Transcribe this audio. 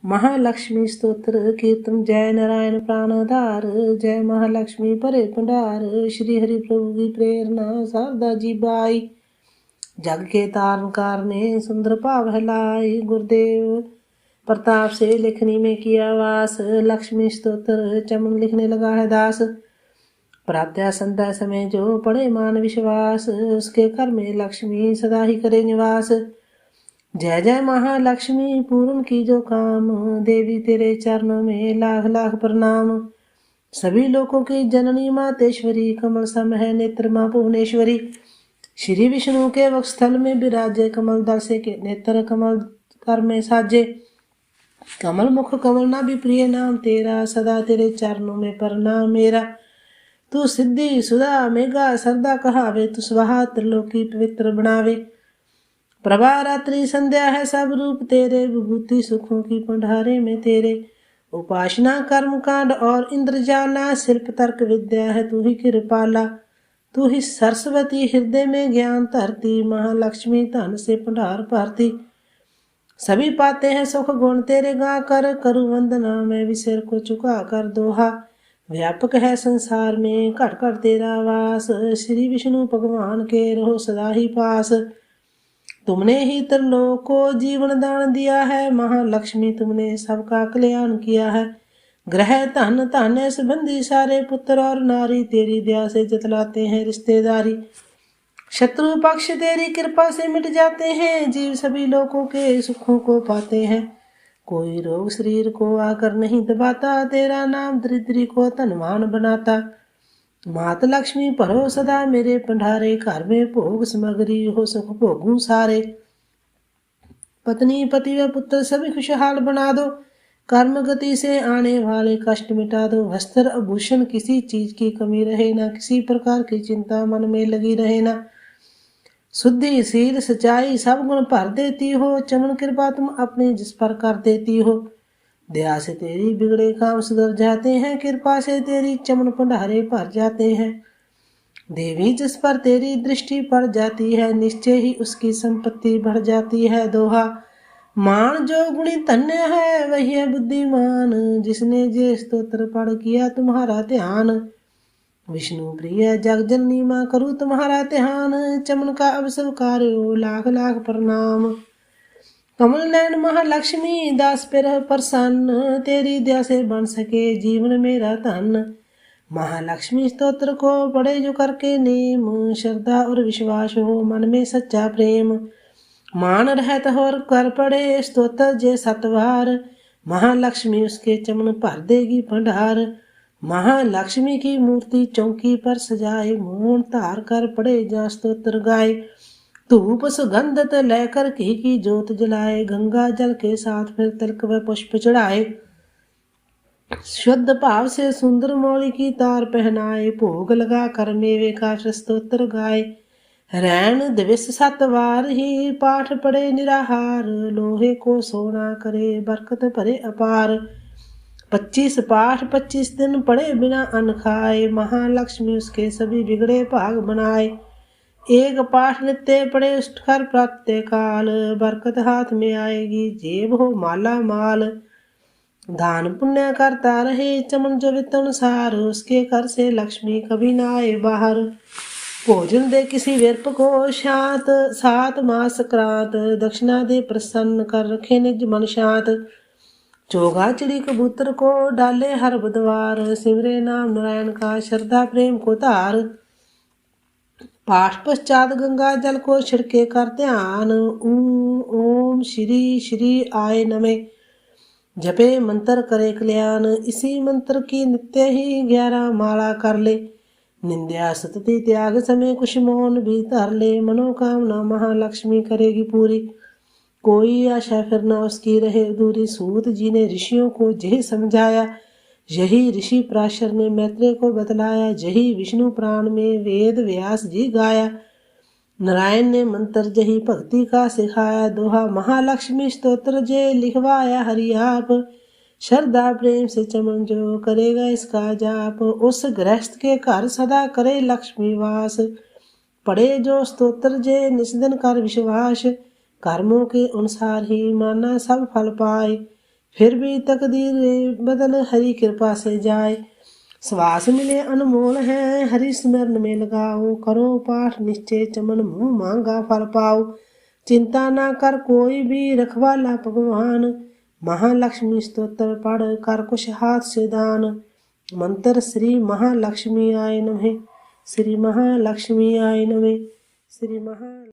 महालक्ष्मी स्तोत्र कीर्तन। जय नारायण प्राणधार, जय महालक्ष्मी परे भंडार। श्री हरि प्रभु की प्रेरणा शारदा जी बाई, जग के तारण कारने सुंदर भाव हलाई। गुरुदेव प्रताप से लिखनी में किया वास, लक्ष्मी स्तोत्र चमन लिखने लगा है दास। प्रातः संध्या समय जो पढ़े मान विश्वास, उसके घर में लक्ष्मी सदा ही करे निवास। जय जय महालक्ष्मी पूर्ण की जो काम, देवी तेरे चरणों में लाख लाख प्रणाम। सभी लोगों की जननी मातेश्वरी, कमल सम है नेत्र माँ भुवनेश्वरी। श्री विष्णु के वक्षस्थल में विराजे, कमल दल से के नेत्र कमल कर में साजे। कमल मुख कमल ना भी प्रिय नाम तेरा, सदा तेरे चरणों में प्रणाम मेरा। तू सिद्धि सुधा मेघा सरदा कहावे, तू स्वाहा त्रिलोकी पवित्र बनावे। प्रभा रात्रि संध्या है सब रूप तेरे, विभूति सुखों की भंडारे में तेरे। उपासना कर्म कांड और इंद्रजाला, शिल्प तर्क विद्या है तू ही कृपाला। तू ही सरस्वती हृदय में ज्ञान धरती, महालक्ष्मी धन से भंडार भरती। सभी पाते हैं सुख गुण तेरे गा कर, करु वंदना में भी सिर को झुका कर दोहा। व्यापक है संसार में घट घट तेरा वास, श्री विष्णु भगवान के रहो सदा ही पास। तुमने ही त्रिलोक को जीवन दान दिया है, महालक्ष्मी तुमने सबका कल्याण किया है। ग्रह धन धन संबंधी सारे पुत्र और नारी, तेरी दया से जतलाते हैं रिश्तेदारी। शत्रु पक्ष तेरी कृपा से मिट जाते हैं, जीव सभी लोगों के सुखों को पाते हैं। कोई रोग शरीर को आकर नहीं दबाता, तेरा नाम दरिद्री को धनवान बनाता। मात लक्ष्मी भरो सदा मेरे भंडारे, घर में भोग सामग्री हो सुख भोगूं सारे। पत्नी पति व पुत्र सभी खुशहाल बना दो, कर्म गति से आने वाले कष्ट मिटा दो। वस्त्र आभूषण किसी चीज की कमी रहे ना, किसी प्रकार की चिंता मन में लगी रहे ना। शुद्धि शील सच्चाई सब गुण भर देती हो, चमन कृपा तुम अपने जिस पर कर देती हो। दया से तेरी बिगड़े काम सुधर जाते हैं, कृपा से तेरी चमन भंडारे भर जाते हैं। देवी जिस पर तेरी दृष्टि पड़ जाती है, निश्चय ही उसकी संपत्ति बढ़ जाती है। दोहा मान जो गुणी धन्य है वही है बुद्धिमान, जिसने जे स्तोत्र पढ़ किया तुम्हारा ध्यान। विष्णु प्रिय जग जननी माँ करूँ तुम्हारा ध्यान, चमन का अब स्वीकारो लाख लाख प्रणाम। कमल नयन महालक्ष्मी दास पे रह प्रसन्न, तेरी दया से बन सके जीवन मेरा धन। महालक्ष्मी स्तोत्र को पढ़े जो करके नेम, श्रद्धा और विश्वास हो मन में सच्चा प्रेम। मान रहत और कर पढ़े स्तोत्र जे सतवार, महालक्ष्मी उसके चमन भर देगी भंडार। महालक्ष्मी की मूर्ति चौकी पर सजाए, मौन धार कर पढ़े जा स्तोत्र गाए। धूप सुगंधत लेकर घी की जोत जलाए, गंगा जल के साथ फिर तिलक व पुष्प चढ़ाए। शुद्ध भाव से सुंदर मौली की तार पहनाए, भोग लगा कर मेवे का स्तोत्र गाए। रैन दिवस 7 बार ही पाठ पढ़े निराहार, लोहे को सोना करे बरकत भरे अपार। 25 पाठ 25 दिन पढ़े बिना अन्न खाए, महालक्ष्मी उसके सभी बिगड़े भाग बनाए। एक पाठ नित्य पढ़े उठकर प्रातः काल, बरकत हाथ में आएगी जेब हो माला माल। दान पुण्य करता रहे चमन जो वित्त अनुसार, उसके घर से लक्ष्मी कभी ना आए बाहर। भोजन दे किसी व्यर्प को शांत, 7 मास सक्रांत, दक्षिणा दे प्रसन्न कर रखे निज मन शांत। चोगा चिड़ी कबूतर को डाले हर बुधवार, सिमरे नाम नारायण का श्रद्धा प्रेम को तार। पाठ पश्चात गंगा जल को छिड़के कर ध्यान, ओम श्री श्री आय नमे। जपे मंत्र करे कल्याण, इसी मंत्र की नित्य ही 11 माला कर ले। निंद्या सतति त्याग समय कुछ मौन भी धर ले, मनोकामना महालक्ष्मी करेगी पूरी। कोई आशा फिर न उसकी रहे अधूरी, सूत जी ने ऋषियों को यही समझाया। यही ऋषि पराशर ने मैत्रेय को बतलाया, यही विष्णु पुराण में वेद व्यास जी गाया। नारायण ने मंत्र जही भक्ति का सिखाया, दोहा महालक्ष्मी स्तोत्र जे लिखवाया हरि आप। श्रद्धा प्रेम से चमन जो करेगा इसका जाप, उस गृहस्थ के घर सदा करे लक्ष्मी वास। पढ़े जो स्तोत्र जे निस्दिन कर विश्वास, कर्मों के अनुसार ही माना सब फल पाए। फिर भी तकदीर बदल हरि कृपा से जाए। श्वास मिले अनमोल है, हरि स्मरण में लगाओ। करो पाठ निश्चय चमन, मुँह मांगा फल पाओ। चिंता ना कर कोई भी, रखवाला भगवान। महालक्ष्मी स्तोत्र पढ़ कर कुछ हाथ से दान। मंत्र श्री महालक्ष्मी आय नमः, श्री महालक्ष्मी आय नमः, श्री महा